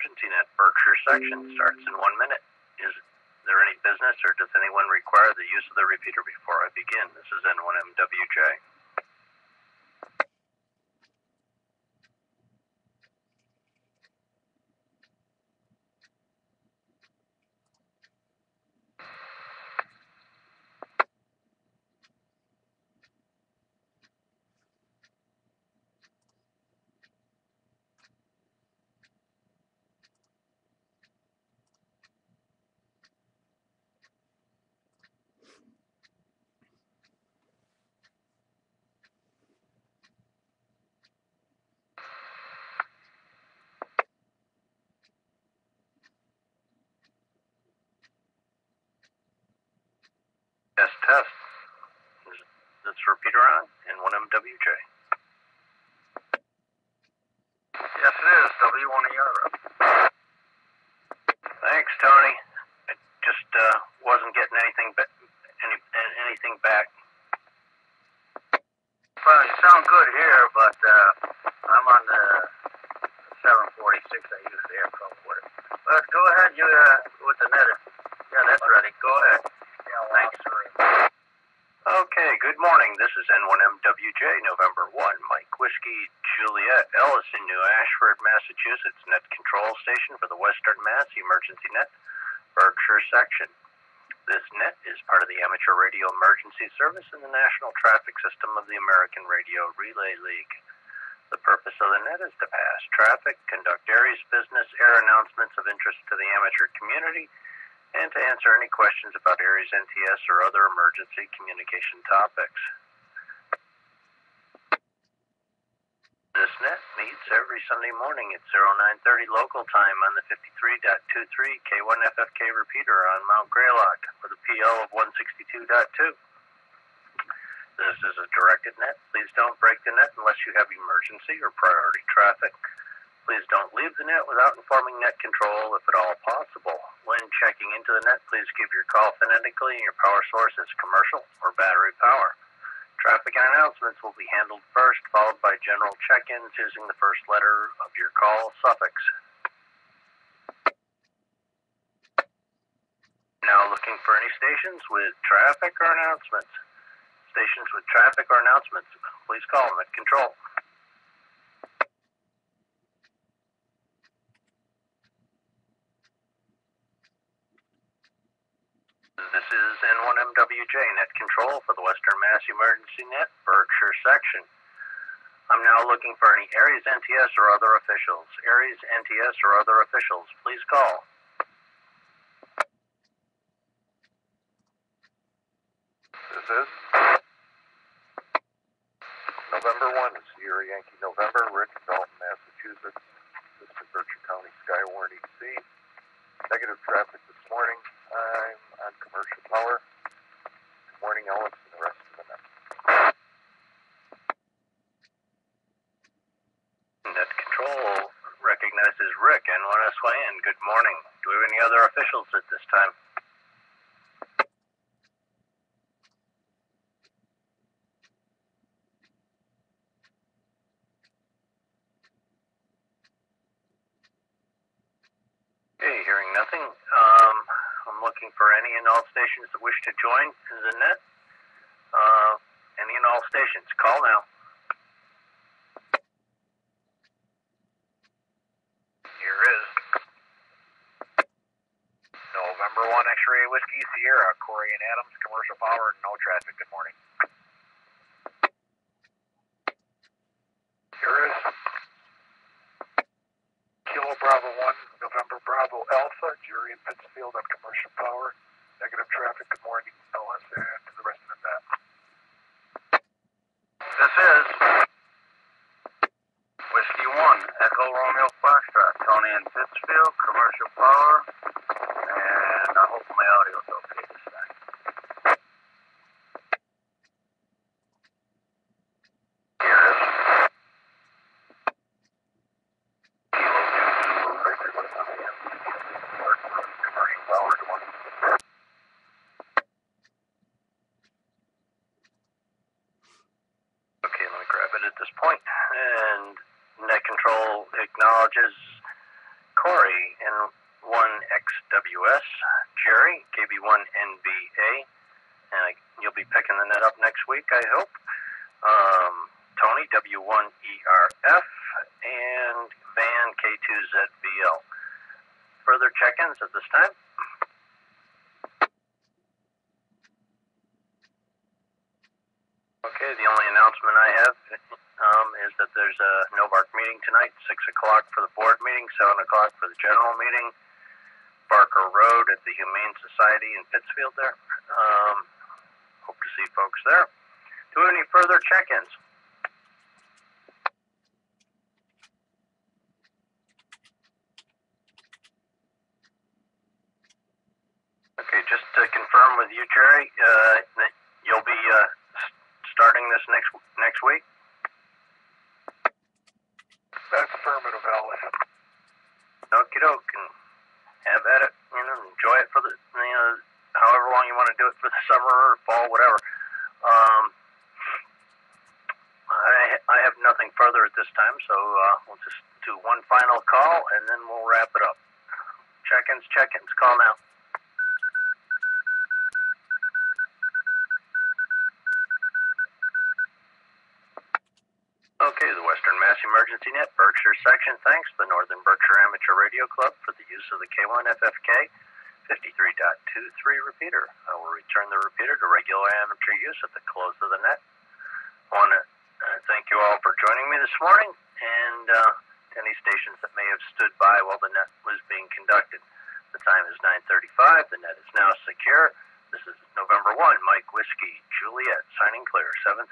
emergency net Berkshire section starts in 1 minute. Is there any business or does anyone require the use of the repeater before I begin? This is N1MWJ. Test, test. Is this repeater on? N1MWJ. Yes, it is. W1ER. Thanks, Tony. I just wasn't getting anything back. Well, you sound good here, but I'm on the 746. I usually have trouble with it. But go ahead, you with the net. Yeah, that's ready. Go ahead. Yeah, thanks. Okay, good morning. This is N1MWJ, November 1, Mike Whiskey, Juliet, Ellison, New Ashford, Massachusetts, net control station for the Western Mass Emergency Net, Berkshire section. This net is part of the Amateur Radio Emergency Service in the National Traffic System of the American Radio Relay League. The purpose of the net is to pass traffic, conduct areas business, air announcements of interest to the amateur community, and to answer any questions about Aries NTS or other emergency communication topics. This net meets every Sunday morning at 0930 local time on the 53.23 K1FFK repeater on Mount Greylock with a PL of 162.2. This is a directed net. Please don't break the net unless you have emergency or priority traffic. Please don't leave the net without informing net control if at all possible. When checking into the net, please give your call phonetically and your power source is commercial or battery power. Traffic and announcements will be handled first, followed by general check-ins using the first letter of your call suffix. Now looking for any stations with traffic or announcements. Stations with traffic or announcements, please call net control. This is N1MWJ, net control for the Western Mass Emergency Net, Berkshire section. I'm now looking for any Aries NTS or other officials. Aries NTS or other officials, please call. This is November 1, Sierra Yankee November, Rick, Dalton, Massachusetts. This is Berkshire County Skywarn EC. Negative traffic this morning. I'm on commercial power. Good morning, Ellis, and the rest of the net. Net control recognizes Rick, N1SYN. Good morning. Do we have any other officials at this time? Okay, hearing nothing. I'm looking for any and all stations that wish to join the net. Any and all stations, call now. Here is November 1 X-Ray Whiskey Sierra, Corey and Adams, commercial power, no traffic. Good morning. Here is Kilo Bravo 1, November Bravo Alpha, Jerry in Pittsfield on commercial power. Negative traffic. Good morning, Ellis, and to the rest of the net. This is Whiskey 1, Echo Romeo Foxtrot, Tony in Pittsfield, commercial power, and I hope my audio's okay this time. Here is Kilo 2, Victor, commercial power, good morning. Okay, let me grab it at this point. And net control acknowledges Corey, N1XWS, Jerry, KB1NBA, and you'll be picking the net up next week, I hope. Tony, W1ERF, and Van, K2ZBL. Further check-ins at this time? Okay, the only announcement I have is that there's a no-bark meeting tonight, 6 o'clock for the board meeting, 7 o'clock for the general meeting, Barker Road at the Humane Society in Pittsfield there. Hope to see folks there. Do any further check-ins? Okay, just to confirm with you, Jerry, that you'll be starting this next week? That's affirmative, Alice. Okie doke, and have at it, enjoy it for the, however long you want to do it for the summer or fall, whatever. I have nothing further at this time, so we'll just do one final call, and then we'll wrap it up. Check-ins, call now. Okay, the Western Mass Emergency Net, Berkshire Section, thanks the Northern Berkshire Amateur Radio Club for the use of the K1FFK 53.23 repeater. I will return the repeater to regular amateur use at the close of the net. I want to thank you all for joining me this morning, and to any stations that may have stood by while the net was being conducted. The time is 9:35. The net is now secure. This is November 1, Mike Whiskey Juliet, signing clear, 7-3.